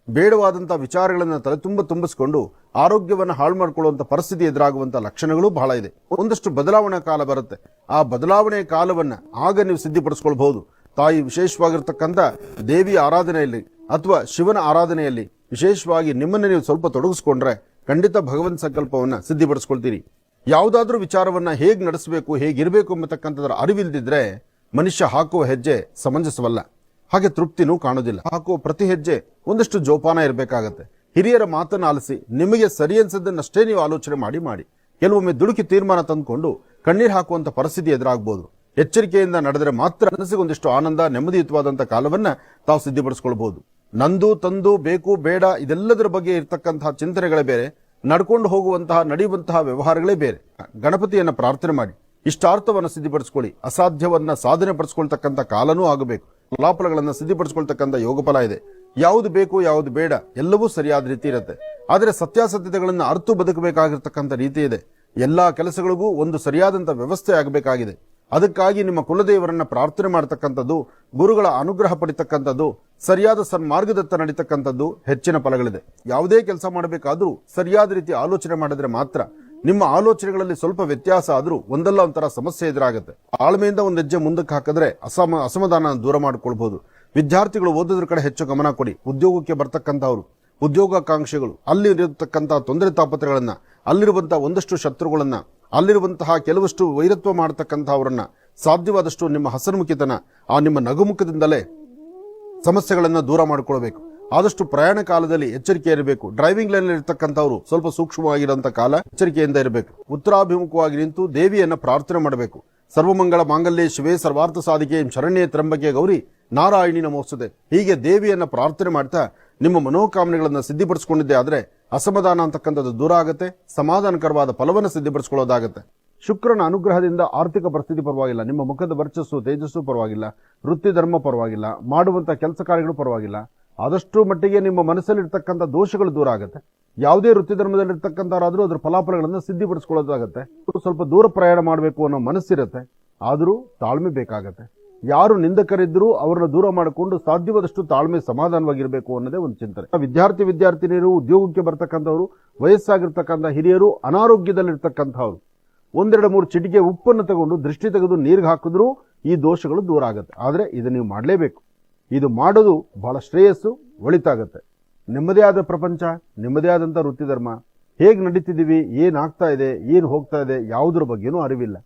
ಬೇಡವಾದಂತಹ ವಿಚಾರಗಳನ್ನು ತಲೆ ತುಂಬಿಸಿಕೊಂಡು ಆರೋಗ್ಯವನ್ನು ಹಾಳು ಮಾಡಿಕೊಳ್ಳುವಂತ ಪರಿಸ್ಥಿತಿ ಎದುರಾಗುವಂತ ಲಕ್ಷಣಗಳು ಬಹಳ ಇದೆ. ಒಂದಷ್ಟು ಬದಲಾವಣೆ ಕಾಲ ಬರುತ್ತೆ. ಆ ಬದಲಾವಣೆಯ ಕಾಲವನ್ನ ಆಗ ನೀವು ಸಿದ್ಧಪಡಿಸಿಕೊಳ್ಳಬಹುದು. ತಾಯಿ ವಿಶೇಷವಾಗಿರ್ತಕ್ಕಂಥ ದೇವಿಯ ಆರಾಧನೆಯಲ್ಲಿ ಅಥವಾ ಶಿವನ ಆರಾಧನೆಯಲ್ಲಿ ವಿಶೇಷವಾಗಿ ನಿಮ್ಮನ್ನು ನೀವು ಸ್ವಲ್ಪ ತೊಡಗಿಸ್ಕೊಂಡ್ರೆ ಖಂಡಿತ ಭಗವಂತ ಸಂಕಲ್ಪವನ್ನ ಸಿದ್ಧಿಪಡಿಸ್ಕೊಳ್ತೀರಿ. ಯಾವುದಾದ್ರೂ ವಿಚಾರವನ್ನ ಹೇಗೆ ನಡೆಸಬೇಕು, ಹೇಗಿರಬೇಕು ಎಂಬತಕ್ಕಂಥದ್ರ ಅರಿವಿಲ್ದಿದ್ರೆ ಮನುಷ್ಯ ಹಾಕುವ ಹೆಜ್ಜೆ ಸಮಂಜಸವಲ್ಲ. ಹಾಗೆ ತೃಪ್ತಿನೂ ಕಾಣುವುದಿಲ್ಲ. ಹಾಕುವ ಪ್ರತಿ ಹೆಜ್ಜೆ ಒಂದಷ್ಟು ಜೋಪಾನ ಇರಬೇಕಾಗತ್ತೆ. ಹಿರಿಯರ ಮಾತನ್ನು ಆಲಿಸಿ ನಿಮಗೆ ಸರಿ ಅನ್ಸದನ್ನಷ್ಟೇ ನೀವು ಆಲೋಚನೆ ಮಾಡಿ. ಕೆಲವೊಮ್ಮೆ ದುಡುಕಿ ತೀರ್ಮಾನ ತಂದುಕೊಂಡು ಕಣ್ಣೀರು ಹಾಕುವಂತ ಪರಿಸ್ಥಿತಿ ಎದುರಾಗಬಹುದು. ಎಚ್ಚರಿಕೆಯಿಂದ ನಡೆದರೆ ಮಾತ್ರ ಮನಸ್ಸಿಗೊಂದಿಷ್ಟು ಆನಂದ, ನೆಮ್ಮದಿಯುತವಾದಂತಹ ಕಾಲವನ್ನ ತಾವು ಸಿದ್ಧಪಡಿಸಿಕೊಳ್ಳಬಹುದು. ನಂದು ತಂದು ಬೇಕು ಬೇಡ ಇದೆಲ್ಲದರ ಬಗ್ಗೆ ಇರತಕ್ಕಂತಹ ಚಿಂತನೆಗಳೇ ಬೇರೆ, ನಡ್ಕೊಂಡು ಹೋಗುವಂತಹ ನಡೆಯುವಂತಹ ವ್ಯವಹಾರಗಳೇ ಬೇರೆ. ಗಣಪತಿಯನ್ನ ಪ್ರಾರ್ಥನೆ ಮಾಡಿ ಇಷ್ಟಾರ್ಥವನ್ನು ಸಿದ್ಧಪಡಿಸಿಕೊಳ್ಳಿ. ಅಸಾಧ್ಯವನ್ನ ಸಾಧನೆ ಪಡಿಸಿಕೊಳ್ತಕ್ಕಂಥ ಕಾಲನೂ ಆಗಬೇಕು. ಫಲಾಫಲಗಳನ್ನು ಸಿದ್ಧಪಡಿಸಿಕೊಳ್ತಕ್ಕಂಥ ಯೋಗಫಲ ಇದೆ. ಯಾವುದು ಬೇಕು ಯಾವುದು ಬೇಡ ಎಲ್ಲವೂ ಸರಿಯಾದ ರೀತಿ ಇರುತ್ತೆ. ಆದರೆ ಸತ್ಯಾಸತ್ಯತೆಗಳನ್ನು ಅರ್ಥ ಬದುಕಬೇಕಾಗಿರ್ತಕ್ಕಂಥ ರೀತಿ ಇದೆ. ಎಲ್ಲಾ ಕೆಲಸಗಳಿಗೂ ಒಂದು ಸರಿಯಾದಂಥ ವ್ಯವಸ್ಥೆ ಆಗಬೇಕಾಗಿದೆ. ಅದಕ್ಕಾಗಿ ನಿಮ್ಮ ಕುಲದೇವರನ್ನ ಪ್ರಾರ್ಥನೆ ಮಾಡತಕ್ಕಂಥದ್ದು, ಗುರುಗಳ ಅನುಗ್ರಹ ಪಡಿತಕ್ಕಂಥದ್ದು, ಸರಿಯಾದ ಸನ್ಮಾರ್ಗದತ್ತ ನಡೀತಕ್ಕಂಥದ್ದು ಹೆಚ್ಚಿನ ಫಲಗಳಿದೆ. ಯಾವುದೇ ಕೆಲಸ ಮಾಡಬೇಕಾದ್ರೂ ಸರಿಯಾದ ರೀತಿ ಆಲೋಚನೆ ಮಾಡಿದ್ರೆ ಮಾತ್ರ. ನಿಮ್ಮ ಆಲೋಚನೆಗಳಲ್ಲಿ ಸ್ವಲ್ಪ ವ್ಯತ್ಯಾಸ ಆದ್ರೂ ಒಂದಲ್ಲ ಒಂಥರ ಸಮಸ್ಯೆ ಎದುರಾಗುತ್ತೆ. ಆಳ್ಮೆಯಿಂದ ಒಂದು ಹೆಜ್ಜೆ ಮುಂದಕ್ಕೆ ಹಾಕಿದ್ರೆ ಅಸಮಾಧಾನ ದೂರ ಮಾಡಿಕೊಳ್ಬಹುದು. ವಿದ್ಯಾರ್ಥಿಗಳು ಓದೋದ್ರ ಕಡೆ ಹೆಚ್ಚು ಗಮನ ಕೊಡಿ. ಉದ್ಯೋಗಕ್ಕೆ ಬರ್ತಕ್ಕಂಥವ್ರು, ಉದ್ಯೋಗಾಕಾಂಕ್ಷಿಗಳು, ಅಲ್ಲಿರತಕ್ಕಂತಹ ತೊಂದರೆ ತಾಪತ್ರಗಳನ್ನ, ಅಲ್ಲಿರುವಂತಹ ಒಂದಷ್ಟು ಶತ್ರುಗಳನ್ನ, ಅಲ್ಲಿರುವಂತಹ ಕೆಲವಷ್ಟು ವೈರತ್ವ ಮಾಡತಕ್ಕಂಥವ್ರನ್ನ ಸಾಧ್ಯವಾದಷ್ಟು ನಿಮ್ಮ ಹಸನ್ಮುಖಿತನ, ಆ ನಿಮ್ಮ ನಗುಮುಖದಿಂದಲೇ ಸಮಸ್ಯೆಗಳನ್ನ ದೂರ ಮಾಡಿಕೊಳ್ಬೇಕು. ಆದಷ್ಟು ಪ್ರಯಾಣ ಕಾಲದಲ್ಲಿ ಎಚ್ಚರಿಕೆ ಇರಬೇಕು. ಡ್ರೈವಿಂಗ್ ಲೈನ್ ಇರತಕ್ಕಂಥವ್ರು ಸ್ವಲ್ಪ ಸೂಕ್ಷ್ಮವಾಗಿರುವಂತಹ ಕಾಲ, ಎಚ್ಚರಿಕೆಯಿಂದ ಇರಬೇಕು. ಉತ್ತರಾಭಿಮುಖವಾಗಿ ನಿಂತು ದೇವಿಯನ್ನ ಪ್ರಾರ್ಥನೆ ಮಾಡಬೇಕು. ಸರ್ವಮಂಗಳ ಮಾಂಗಲ್ಯೆ ಶಿವೇ ಸರ್ವಾರ್ಥ ಸಾಧಿಕೆ ಶರಣ್ಯೇ ತ್ರಂಬಕೆ ಗೌರಿ ನಾರಾಯಣಿ ನಮೋಸ್ತುತೆ. ಹೀಗೆ ದೇವಿಯನ್ನ ಪ್ರಾರ್ಥನೆ ಮಾಡ್ತಾ ನಿಮ್ಮ ಮನೋಕಾಮನೆಗಳನ್ನ ಸಿದ್ಧಿಪಡಿಸಿಕೊಂಡಿದ್ದೆ ಆದ್ರೆ ಅಸಮಾಧಾನ ಅಂತಕ್ಕಂಥದ್ದು ದೂರ ಆಗುತ್ತೆ. ಸಮಾಧಾನಕರವಾದ ಫಲವನ್ನು ಸಿದ್ಧಪಡಿಸಿಕೊಳ್ಳೋದಾಗುತ್ತೆ. ಶುಕ್ರನ ಅನುಗ್ರಹದಿಂದ ಆರ್ಥಿಕ ಪರಿಸ್ಥಿತಿ ಪರವಾಗಿಲ್ಲ, ನಿಮ್ಮ ಮುಖದ ವರ್ಚಸ್ಸು ತೇಜಸ್ಸು ಪರವಾಗಿಲ್ಲ, ವೃತ್ತಿ ಧರ್ಮ ಪರವಾಗಿಲ್ಲ, ಮಾಡುವಂತಹ ಕೆಲಸ ಕಾರ್ಯಗಳು ಪರವಾಗಿಲ್ಲ. ಆದಷ್ಟು ಮಟ್ಟಿಗೆ ನಿಮ್ಮ ಮನಸ್ಸಲ್ಲಿರ್ತಕ್ಕಂಥ ದೋಷಗಳು ದೂರ ಆಗುತ್ತೆ. ಯಾವುದೇ ವೃತ್ತಿ ಧರ್ಮದಲ್ಲಿರ್ತಕ್ಕಂಥವರಾದ್ರೂ ಅದ್ರ ಫಲಾಫಲಗಳನ್ನು ಸಿದ್ಧಿಪಡಿಸಿಕೊಳ್ಳೋದಾಗತ್ತೆ. ಸ್ವಲ್ಪ ದೂರ ಪ್ರಯಾಣ ಮಾಡಬೇಕು ಅನ್ನೋ ಮನಸ್ಸಿರುತ್ತೆ, ಆದರೂ ತಾಳ್ಮೆ ಬೇಕಾಗತ್ತೆ. ಯಾರು ನಿಂದಕರಿದ್ರೂ ಅವರನ್ನ ದೂರ ಮಾಡಿಕೊಂಡು ಸಾಧ್ಯವಾದಷ್ಟು ತಾಳ್ಮೆ ಸಮಾಧಾನವಾಗಿರಬೇಕು ಅನ್ನೋದೇ ಒಂದು ಚಿಂತನೆ. ವಿದ್ಯಾರ್ಥಿನಿಯರು, ಉದ್ಯೋಗಕ್ಕೆ ಬರ್ತಕ್ಕಂಥವ್ರು, ವಯಸ್ಸಾಗಿರ್ತಕ್ಕಂಥ ಹಿರಿಯರು, ಅನಾರೋಗ್ಯದಲ್ಲಿರ್ತಕ್ಕಂಥವ್ರು 1-2-3 ಚಿಟಿಕೆ ಉಪ್ಪನ್ನು ತಗೊಂಡು ದೃಷ್ಟಿ ತೆಗೆದು ನೀರಿಗೆ ಹಾಕಿದ್ರೂ ಈ ದೋಷಗಳು ದೂರ ಆಗುತ್ತೆ. ಆದ್ರೆ ಇದು ನೀವು ಮಾಡಲೇಬೇಕು. ಇದು ಮಾಡೋದು ಬಹಳ ಶ್ರೇಯಸ್ಸು, ಒಳಿತಾಗತ್ತೆ. ನಿಮ್ಮದೇ ಆದ ಪ್ರಪಂಚ, ನಿಮ್ಮದೇ ಆದಂಥ ವೃತ್ತಿ ಧರ್ಮ, ಹೇಗೆ ನಡೀತಿದ್ದೀವಿ, ಏನಾಗ್ತಾ ಇದೆ, ಏನು ಹೋಗ್ತಾ ಇದೆ, ಯಾವುದ್ರ ಬಗ್ಗೆನೂ ಅರಿವಿಲ್ಲ.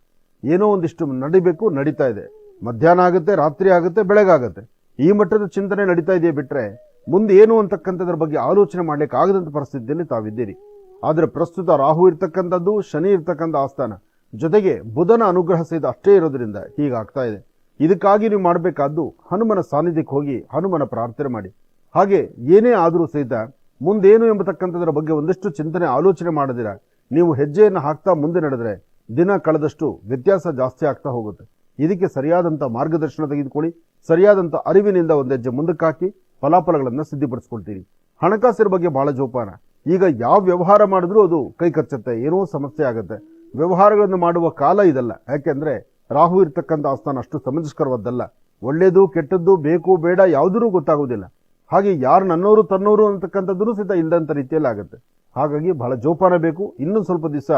ಏನೋ ಒಂದಿಷ್ಟು ನಡಿಬೇಕು, ನಡೀತಾ ಇದೆ. ಮಧ್ಯಾಹ್ನ ಆಗುತ್ತೆ, ರಾತ್ರಿ ಆಗುತ್ತೆ, ಬೆಳಗಾಗುತ್ತೆ. ಈ ಮಟ್ಟದ ಚಿಂತನೆ ನಡೀತಾ ಇದೆಯೇ ಬಿಟ್ರೆ ಮುಂದೆ ಏನು ಅಂತಕ್ಕಂಥದ್ರ ಬಗ್ಗೆ ಆಲೋಚನೆ ಮಾಡ್ಲಿಕ್ಕೆ ಆಗದಂತ ಪರಿಸ್ಥಿತಿಯಲ್ಲಿ ತಾವಿದ್ದೀರಿ. ಆದ್ರೆ ಪ್ರಸ್ತುತ ರಾಹು ಇರ್ತಕ್ಕಂಥದ್ದು, ಶನಿ ಇರ್ತಕ್ಕಂಥ ಆಸ್ಥಾನ, ಜೊತೆಗೆ ಬುಧನ ಅನುಗ್ರಹ ಸಹಿತ ಅಷ್ಟೇ ಇರೋದ್ರಿಂದ ಹೀಗಾಗ್ತಾ ಇದೆ. ಇದಕ್ಕಾಗಿ ನೀವು ಮಾಡಬೇಕಾದ್ದು ಹನುಮನ ಸಾನ್ನಿಧ್ಯಕ್ಕೆ ಹೋಗಿ ಹನುಮನ ಪ್ರಾರ್ಥನೆ ಮಾಡಿ. ಹಾಗೆ ಏನೇ ಆದರೂ ಸಹಿತ ಮುಂದೇನು ಎಂಬತಕ್ಕಂಥದ್ರ ಬಗ್ಗೆ ಒಂದಷ್ಟು ಚಿಂತನೆ ಆಲೋಚನೆ ಮಾಡದಿರ ನೀವು ಹೆಜ್ಜೆಯನ್ನು ಹಾಕ್ತಾ ಮುಂದೆ ನಡೆದ್ರೆ ದಿನ ಕಳೆದಷ್ಟು ವ್ಯತ್ಯಾಸ ಜಾಸ್ತಿ ಆಗ್ತಾ ಹೋಗುತ್ತೆ. ಇದಕ್ಕೆ ಸರಿಯಾದಂಥ ಮಾರ್ಗದರ್ಶನ ತೆಗೆದುಕೊಳ್ಳಿ, ಸರಿಯಾದಂಥ ಅರಿವಿನಿಂದ ಒಂದೆಜ್ಜೆ ಮುಂದಕ್ಕೆ ಹಾಕಿ ಫಲಾಫಲಗಳನ್ನು ಸಿದ್ಧಿಪಡಿಸ್ಕೊಳ್ತೀರಿ. ಹಣಕಾಸಿನ ಬಗ್ಗೆ ಬಹಳ ಜೋಪಾನ. ಈಗ ಯಾವ ವ್ಯವಹಾರ ಮಾಡಿದ್ರೂ ಅದು ಕೈ ಕಚ್ಚುತ್ತೆ, ಏನೋ ಸಮಸ್ಯೆ ಆಗುತ್ತೆ. ವ್ಯವಹಾರಗಳನ್ನು ಮಾಡುವ ಕಾಲ ಇದಲ್ಲ. ಯಾಕೆಂದ್ರೆ ರಾಹು ಇರ್ತಕ್ಕಂಥ ಆಸ್ಥಾನ ಅಷ್ಟು ಸಮಂಜಸ್ಕರವಾದ್ದಲ್ಲ. ಒಳ್ಳೇದು ಕೆಟ್ಟದ್ದು ಬೇಕು ಬೇಡ ಯಾವುದೂ ಗೊತ್ತಾಗುವುದಿಲ್ಲ. ಹಾಗೆ ಯಾರು ನನ್ನವರು ತನ್ನವರು ಅಂತಕ್ಕಂಥದ್ದು ಸಹಿತ ಇಲ್ಲದಂತ ರೀತಿಯಲ್ಲಿ ಆಗುತ್ತೆ. ಹಾಗಾಗಿ ಬಹಳ ಜೋಪಾನ ಬೇಕು. ಇನ್ನೊಂದು ಸ್ವಲ್ಪ ದಿವಸ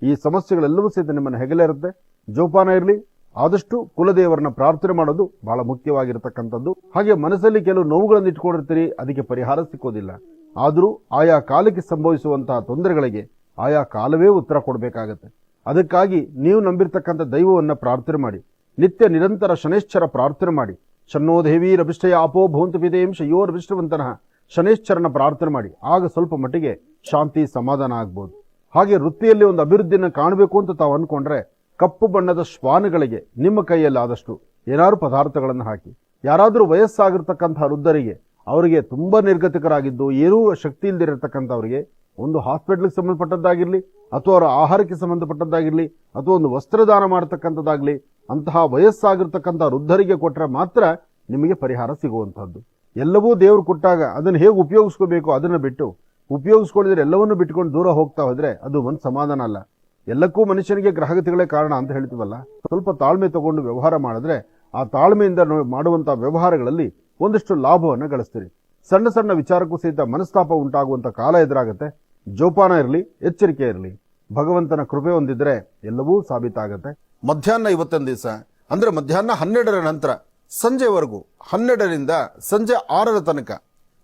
ಈ ಸಮಸ್ಯೆಗಳೆಲ್ಲವೂ ಸಹಿತ ನಿಮ್ಮನ್ನು ಹೆಗಲೇ ಇರುತ್ತೆ. ಜೋಪಾನ ಇರಲಿ. ಆದಷ್ಟು ಕುಲದೇವರನ್ನ ಪ್ರಾರ್ಥನೆ ಮಾಡೋದು ಬಹಳ ಮುಖ್ಯವಾಗಿರತಕ್ಕಂಥದ್ದು. ಹಾಗೆ ಮನಸ್ಸಲ್ಲಿ ಕೆಲವು ನೋವುಗಳನ್ನು ಇಟ್ಕೊಂಡಿರ್ತೀರಿ, ಅದಕ್ಕೆ ಪರಿಹಾರ ಸಿಕ್ಕೋದಿಲ್ಲ. ಆದರೂ ಆಯಾ ಕಾಲಕ್ಕೆ ಸಂಭವಿಸುವಂತಹ ತೊಂದರೆಗಳಿಗೆ ಆಯಾ ಕಾಲವೇ ಉತ್ತರ ಕೊಡಬೇಕಾಗತ್ತೆ. ಅದಕ್ಕಾಗಿ ನೀವು ನಂಬಿರ್ತಕ್ಕಂಥ ದೈವವನ್ನ ಪ್ರಾರ್ಥನೆ ಮಾಡಿ. ನಿತ್ಯ ನಿರಂತರ ಶನೇಶ್ಚರ ಪ್ರಾರ್ಥನೆ ಮಾಡಿ. ಶನ್ನೋ ದೇವಿ ರಭಿಷ್ಠಯ ಆಪೋ ಭವಂತು ಪಿತೇಂ ಶಯೋರ್ವಿಷ್ಠವಂತನಃ ಶನೇಶ್ಚರನ ಪ್ರಾರ್ಥನೆ ಮಾಡಿ. ಆಗ ಸ್ವಲ್ಪ ಮಟ್ಟಿಗೆ ಶಾಂತಿ ಸಮಾಧಾನ ಆಗ್ಬೋದು. ಹಾಗೆ ವೃತ್ತಿಯಲ್ಲಿ ಒಂದು ಅಭಿವೃದ್ಧಿಯನ್ನು ಕಾಣಬೇಕು ಅಂತ ತಾವು ಅನ್ಕೊಂಡ್ರೆ ಕಪ್ಪು ಬಣ್ಣದ ಶ್ವಾನಗಳಿಗೆ ನಿಮ್ಮ ಕೈಯಲ್ಲಿ ಆದಷ್ಟು ಏನಾದ್ರು ಪದಾರ್ಥಗಳನ್ನು ಹಾಕಿ. ಯಾರಾದರೂ ವಯಸ್ಸಾಗಿರ್ತಕ್ಕಂತಹ ವೃದ್ಧರಿಗೆ, ಅವರಿಗೆ ತುಂಬಾ ನಿರ್ಗತಿಕರಾಗಿದ್ದು ಏನೂ ಶಕ್ತಿ ಇಲ್ದಿರತಕ್ಕಂಥವರಿಗೆ ಒಂದು ಹಾಸ್ಪಿಟ್ಲಿಗೆ ಸಂಬಂಧಪಟ್ಟದ್ದಾಗಿರ್ಲಿ ಅಥವಾ ಅವರ ಆಹಾರಕ್ಕೆ ಸಂಬಂಧಪಟ್ಟದ್ದಾಗಿರ್ಲಿ ಅಥವಾ ಒಂದು ವಸ್ತ್ರದಾನ ಮಾಡತಕ್ಕಂಥದ್ದಾಗ್ಲಿ, ಅಂತಹ ವಯಸ್ಸಾಗಿರ್ತಕ್ಕಂಥ ವೃದ್ಧರಿಗೆ ಕೊಟ್ಟರೆ ಮಾತ್ರ ನಿಮಗೆ ಪರಿಹಾರ ಸಿಗುವಂತಹದ್ದು. ಎಲ್ಲವೂ ದೇವರು ಕೊಟ್ಟಾಗ ಅದನ್ನು ಹೇಗೆ ಉಪಯೋಗಿಸ್ಕೋಬೇಕು ಅದನ್ನು ಬಿಟ್ಟು ಉಪಯೋಗಿಸ್ಕೊಳ್ಳಿದ್ರೆ ಎಲ್ಲವನ್ನೂ ಬಿಟ್ಕೊಂಡು ದೂರ ಹೋಗ್ತಾ ಹೋದ್ರೆ ಅದು ಒಂದು ಸಮಾಧಾನ ಅಲ್ಲ. ಎಲ್ಲಕ್ಕೂ ಮನುಷ್ಯನಿಗೆ ಗ್ರಹಗತಿಗಳೇ ಕಾರಣ ಅಂತ ಹೇಳ್ತೀವಲ್ಲ. ಸ್ವಲ್ಪ ತಾಳ್ಮೆ ತಗೊಂಡು ವ್ಯವಹಾರ ಮಾಡಿದ್ರೆ ಆ ತಾಳ್ಮೆಯಿಂದ ಮಾಡುವಂತಹ ವ್ಯವಹಾರಗಳಲ್ಲಿ ಒಂದಷ್ಟು ಲಾಭವನ್ನು ಗಳಿಸ್ತೀರಿ. ಸಣ್ಣ ಸಣ್ಣ ವಿಚಾರಕ್ಕೂ ಸಹಿತ ಮನಸ್ತಾಪ ಉಂಟಾಗುವಂತ ಕಾಲ ಎದುರಾಗತ್ತೆ. ಜೋಪಾನ ಇರಲಿ, ಎಚ್ಚರಿಕೆ ಇರಲಿ. ಭಗವಂತನ ಕೃಪೆ ಹೊಂದಿದ್ರೆ ಎಲ್ಲವೂ ಸಾಬೀತಾಗತ್ತೆ. ಮಧ್ಯಾಹ್ನ ಇವತ್ತೊಂದು ದಿವಸ ಅಂದ್ರೆ ಮಧ್ಯಾಹ್ನ 12ರ ನಂತರ ಸಂಜೆವರೆಗೂ 12ರಿಂದ ಸಂಜೆ 6ರ ತನಕ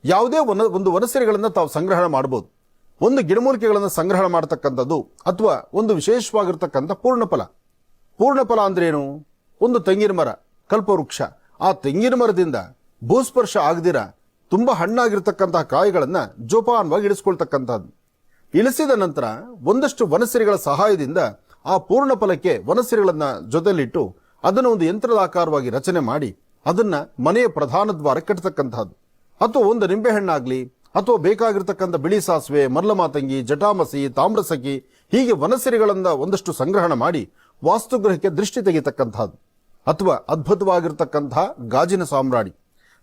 ಯಾವುದೇ ಒಂದು ವನಸಿರಿಗಳನ್ನು ತಾವು ಸಂಗ್ರಹಣ ಮಾಡಬಹುದು. ಒಂದು ಗಿಡಮೂಲಿಕೆಗಳನ್ನು ಸಂಗ್ರಹಣ ಮಾಡತಕ್ಕಂಥದ್ದು ಅಥವಾ ಒಂದು ವಿಶೇಷವಾಗಿರ್ತಕ್ಕಂಥ ಪೂರ್ಣಫಲ. ಪೂರ್ಣಫಲ ಅಂದ್ರೆ ಏನು? ಒಂದು ತೆಂಗಿನ ಮರ, ಕಲ್ಪವೃಕ್ಷ. ಆ ತೆಂಗಿನ ಮರದಿಂದ ಭೂಸ್ಪರ್ಶ ಆಗದಿರ ತುಂಬಾ ಹಣ್ಣಾಗಿರ್ತಕ್ಕಂತಹ ಕಾಯಿಗಳನ್ನ ಜೋಪಾನವಾಗಿ ಇಳಿಸ್ಕೊಳ್ತಕ್ಕಂಥದ್ದು. ಇಳಿಸಿದ ನಂತರ ಒಂದಷ್ಟು ವನಸಿರಿಗಳ ಸಹಾಯದಿಂದ ಆ ಪೂರ್ಣಫಲಕ್ಕೆ ವನಸಿರಿಗಳನ್ನ ಜೊತೆಲಿಟ್ಟು ಅದನ್ನು ಒಂದು ಯಂತ್ರದ ಆಕಾರವಾಗಿ ರಚನೆ ಮಾಡಿ ಅದನ್ನ ಮನೆಯ ಪ್ರಧಾನ ದ್ವಾರ ಕಟ್ಟತಕ್ಕಂಥದ್ದು. ಅಥವಾ ಒಂದು ನಿಂಬೆಹಣ್ಣಾಗ್ಲಿ ಅಥವಾ ಬೇಕಾಗಿರ್ತಕ್ಕಂಥ ಬಿಳಿ ಸಾಸಿವೆ, ಮರ್ಲಮಾತಂಗಿ, ಜಟಾಮಸಿ, ತಾಮ್ರಸಖಿ ಹೀಗೆ ವನಸಿರಿಗಳನ್ನ ಒಂದಷ್ಟು ಸಂಗ್ರಹಣ ಮಾಡಿ ವಾಸ್ತುಗೃಹಕ್ಕೆ ದೃಷ್ಟಿ ತೆಗೆತಕ್ಕಂಥದ್ದು. ಅಥವಾ ಅದ್ಭುತವಾಗಿರ್ತಕ್ಕಂತಹ ಗಾಜಿನ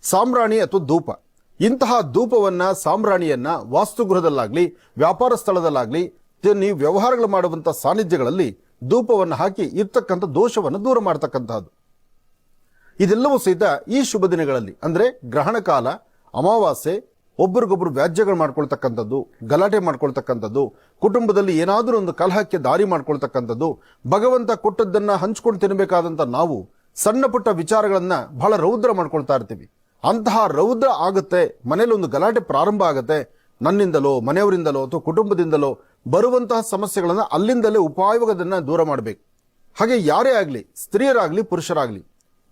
ಸಾಮ್ರಾಣಿ ಅಥವಾ ಧೂಪ. ಇಂತಹ ಧೂಪವನ್ನ, ಸಾಮ್ರಾಣಿಯನ್ನ ವಾಸ್ತುಗೃಹದಲ್ಲಾಗ್ಲಿ ವ್ಯಾಪಾರ ಸ್ಥಳದಲ್ಲಾಗ್ಲಿ ನೀವು ವ್ಯವಹಾರಗಳು ಮಾಡುವಂತಹ ಸಾನ್ನಿಧ್ಯಗಳಲ್ಲಿ ಧೂಪವನ್ನು ಹಾಕಿ ಇರ್ತಕ್ಕಂಥ ದೋಷವನ್ನು ದೂರ ಮಾಡತಕ್ಕಂಥದ್ದು. ಇದೆಲ್ಲವೂ ಸಹಿತ ಈ ಶುಭ ದಿನಗಳಲ್ಲಿ ಅಂದ್ರೆ ಗ್ರಹಣ ಕಾಲ, ಅಮಾವಾಸ್ಯೆ, ಒಬ್ಬರಿಗೊಬ್ಬರು ವ್ಯಾಜ್ಯಗಳು ಮಾಡ್ಕೊಳ್ತಕ್ಕಂಥದ್ದು, ಗಲಾಟೆ ಮಾಡ್ಕೊಳ್ತಕ್ಕಂಥದ್ದು, ಕುಟುಂಬದಲ್ಲಿ ಏನಾದರೂ ಒಂದು ಕಲಹಕ್ಕೆ ದಾರಿ ಮಾಡ್ಕೊಳ್ತಕ್ಕಂಥದ್ದು, ಭಗವಂತ ಕೊಟ್ಟದ್ದನ್ನ ಹಂಚ್ಕೊಂಡು ತಿನ್ನಬೇಕಾದಂತ ನಾವು ಸಣ್ಣ ಪುಟ್ಟ ವಿಚಾರಗಳನ್ನ ಬಹಳ ರೌದ್ರ ಮಾಡ್ಕೊಳ್ತಾ ಇರ್ತೀವಿ. ಅಂತಹ ರೌದ್ರ ಆಗುತ್ತೆ, ಮನೇಲಿ ಒಂದು ಗಲಾಟೆ ಪ್ರಾರಂಭ ಆಗುತ್ತೆ. ನನ್ನಿಂದಲೋ ಮನೆಯವರಿಂದಲೋ ಅಥವಾ ಕುಟುಂಬದಿಂದಲೋ ಬರುವಂತಹ ಸಮಸ್ಯೆಗಳನ್ನ ಅಲ್ಲಿಂದಲೇ ಉಪಾಯವಾಗದನ್ನ ದೂರ ಮಾಡಬೇಕು. ಹಾಗೆ ಯಾರೇ ಆಗ್ಲಿ, ಸ್ತ್ರೀಯರಾಗ್ಲಿ ಪುರುಷರಾಗ್ಲಿ,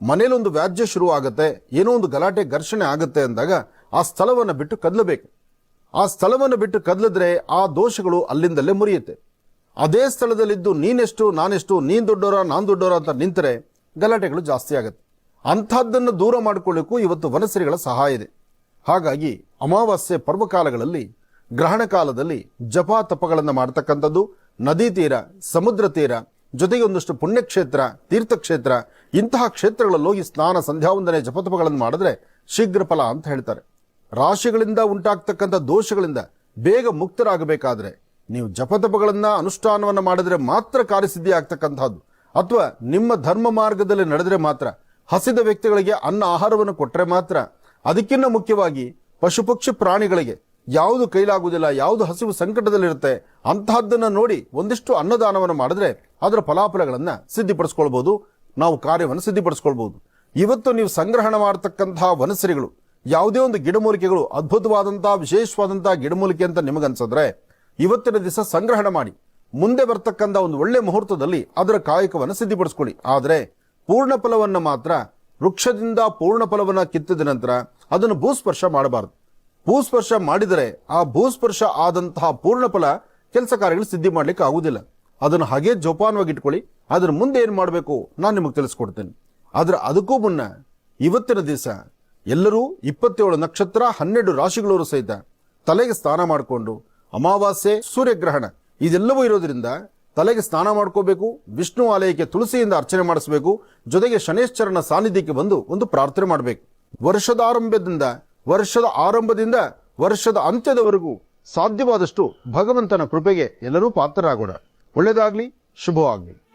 ಮನೇಲೊಂದು ವ್ಯಾಜ್ಯ ಶುರು ಆಗುತ್ತೆ, ಏನೋ ಒಂದು ಗಲಾಟೆ ಘರ್ಷಣೆ ಆಗುತ್ತೆ ಅಂದಾಗ ಆ ಸ್ಥಳವನ್ನು ಬಿಟ್ಟು ಕದಲಬೇಕು. ಆ ಸ್ಥಳವನ್ನು ಬಿಟ್ಟು ಕದಲಿದ್ರೆ ಆ ದೋಷಗಳು ಅಲ್ಲಿಂದಲೇ ಮುರಿಯುತ್ತೆ. ಅದೇ ಸ್ಥಳದಲ್ಲಿದ್ದು ನೀನೆಷ್ಟು ನಾನೆಷ್ಟು, ನೀನ್ ದೊಡ್ಡೋರ ನಾನ್ ದೊಡ್ಡೋರ ಅಂತ ನಿಂತರೆ ಗಲಾಟೆಗಳು ಜಾಸ್ತಿ ಆಗುತ್ತೆ. ಅಂಥದ್ದನ್ನು ದೂರ ಮಾಡಿಕೊಳ್ಳಿಕ್ಕೂ ಇವತ್ತು ವನಸಿರಿಗಳ ಸಹಾಯ ಇದೆ. ಹಾಗಾಗಿ ಅಮಾವಾಸ್ಯೆ ಪರ್ವಕಾಲಗಳಲ್ಲಿ, ಗ್ರಹಣ ಕಾಲದಲ್ಲಿ ಜಪ ತಪಗಳನ್ನು ಮಾಡತಕ್ಕಂಥದ್ದು, ನದಿ ತೀರ, ಸಮುದ್ರ ತೀರ, ಜೊತೆಗೆ ಒಂದಷ್ಟು ಪುಣ್ಯಕ್ಷೇತ್ರ, ತೀರ್ಥಕ್ಷೇತ್ರ, ಇಂತಹ ಕ್ಷೇತ್ರಗಳಲ್ಲಿ ಹೋಗಿ ಸ್ನಾನ, ಸಂಧ್ಯಾವಂದನೆ, ಜಪತಪಗಳನ್ನು ಮಾಡಿದ್ರೆ ಶೀಘ್ರ ಫಲ ಅಂತ ಹೇಳ್ತಾರೆ. ರಾಶಿಗಳಿಂದ ಉಂಟಾಗ್ತಕ್ಕಂಥ ದೋಷಗಳಿಂದ ಬೇಗ ಮುಕ್ತರಾಗಬೇಕಾದ್ರೆ ನೀವು ಜಪತಪಗಳನ್ನ ಅನುಷ್ಠಾನವನ್ನು ಮಾಡಿದ್ರೆ ಮಾತ್ರ ಕಾರ್ಯಸಿದ್ಧಿ ಆಗ್ತಕ್ಕಂಥದ್ದು. ಅಥವಾ ನಿಮ್ಮ ಧರ್ಮ ಮಾರ್ಗದಲ್ಲಿ ನಡೆದ್ರೆ ಮಾತ್ರ, ಹಸಿದ ವ್ಯಕ್ತಿಗಳಿಗೆ ಅನ್ನ ಆಹಾರವನ್ನು ಕೊಟ್ಟರೆ ಮಾತ್ರ. ಅದಕ್ಕಿಂತ ಮುಖ್ಯವಾಗಿ ಪಶು ಪಕ್ಷಿ ಪ್ರಾಣಿಗಳಿಗೆ ಯಾವುದು ಕೈಲಾಗುವುದಿಲ್ಲ, ಯಾವುದು ಹಸಿವು ಸಂಕಟದಲ್ಲಿರುತ್ತೆ ಅಂತಹದ್ದನ್ನ ನೋಡಿ ಒಂದಿಷ್ಟು ಅನ್ನದಾನವನ್ನು ಮಾಡಿದ್ರೆ ಅದರ ಫಲಾಫಲಗಳನ್ನ ಸಿದ್ಧಿಪಡಿಸ್ಕೊಳ್ಬಹುದು, ನಾವು ಕಾರ್ಯವನ್ನು ಸಿದ್ಧಿಪಡಿಸ್ಕೊಳ್ಬಹುದು. ಇವತ್ತು ನೀವು ಸಂಗ್ರಹಣ ಮಾಡತಕ್ಕಂತಹ ವನಸಿರಿಗಳು, ಯಾವುದೇ ಒಂದು ಗಿಡಮೂಲಿಕೆಗಳು ಅದ್ಭುತವಾದಂತಹ ವಿಶೇಷವಾದಂತಹ ಗಿಡಮೂಲಿಕೆ ಅಂತ ನಿಮಗನ್ಸಿದ್ರೆ ಇವತ್ತಿನ ದಿವಸ ಸಂಗ್ರಹಣ ಮಾಡಿ ಮುಂದೆ ಬರ್ತಕ್ಕಂಥ ಒಂದು ಒಳ್ಳೆ ಮುಹೂರ್ತದಲ್ಲಿ ಅದರ ಕಾಯಕವನ್ನು ಸಿದ್ಧಿಪಡಿಸ್ಕೊಳ್ಳಿ. ಆದರೆ ಪೂರ್ಣ ಫಲವನ್ನ ಮಾತ್ರ, ವೃಕ್ಷದಿಂದ ಪೂರ್ಣ ಫಲವನ್ನ ಕಿತ್ತಿದ ನಂತರ ಅದನ್ನು ಭೂಸ್ಪರ್ಶ ಮಾಡಬಾರದು. ಭೂಸ್ಪರ್ಶ ಮಾಡಿದರೆ ಆ ಭೂಸ್ಪರ್ಶ ಆದಂತಹ ಪೂರ್ಣ ಫಲ ಕೆಲಸ ಕಾರ್ಯಗಳು ಸಿದ್ಧಿ ಮಾಡ್ಲಿಕ್ಕೆ ಆಗುದಿಲ್ಲ. ಅದನ್ನು ಹಾಗೆ ಜೋಪಾನವಾಗಿ ಇಟ್ಕೊಳ್ಳಿ. ಅದ್ರ ಮುಂದೆ ಏನ್ ಮಾಡಬೇಕು ನಾನು ನಿಮಗೆ ತಿಳಿಸ್ಕೊಡ್ತೇನೆ. ಆದ್ರೆ ಅದಕ್ಕೂ ಮುನ್ನ ಇವತ್ತಿನ ದಿವಸ ಎಲ್ಲರೂ 27 ನಕ್ಷತ್ರ 12 ರಾಶಿಗಳವರು ಸಹಿತ ತಲೆಗೆ ಸ್ನಾನ ಮಾಡಿಕೊಂಡು, ಅಮಾವಾಸ್ಯೆ, ಸೂರ್ಯಗ್ರಹಣ ಇದೆಲ್ಲವೂ ಇರೋದ್ರಿಂದ ತಲೆಗೆ ಸ್ನಾನ ಮಾಡ್ಕೋಬೇಕು, ವಿಷ್ಣು ಆಲಯಕ್ಕೆ ತುಳಸಿಯಿಂದ ಅರ್ಚನೆ ಮಾಡಿಸಬೇಕು, ಜೊತೆಗೆ ಶನೇಶ್ವರನ ಸಾನ್ನಿಧ್ಯಕ್ಕೆ ಬಂದು ಒಂದು ಪ್ರಾರ್ಥನೆ ಮಾಡಬೇಕು. ವರ್ಷದ ಆರಂಭದಿಂದ ವರ್ಷದ ಅಂತ್ಯದವರೆಗೂ ಸಾಧ್ಯವಾದಷ್ಟು ಭಗವಂತನ ಕೃಪೆಗೆ ಎಲ್ಲರೂ ಪಾತ್ರರಾಗೋಣ. ಒಳ್ಳೆಯದಾಗ್ಲಿ, ಶುಭವಾಗ್ಲಿ.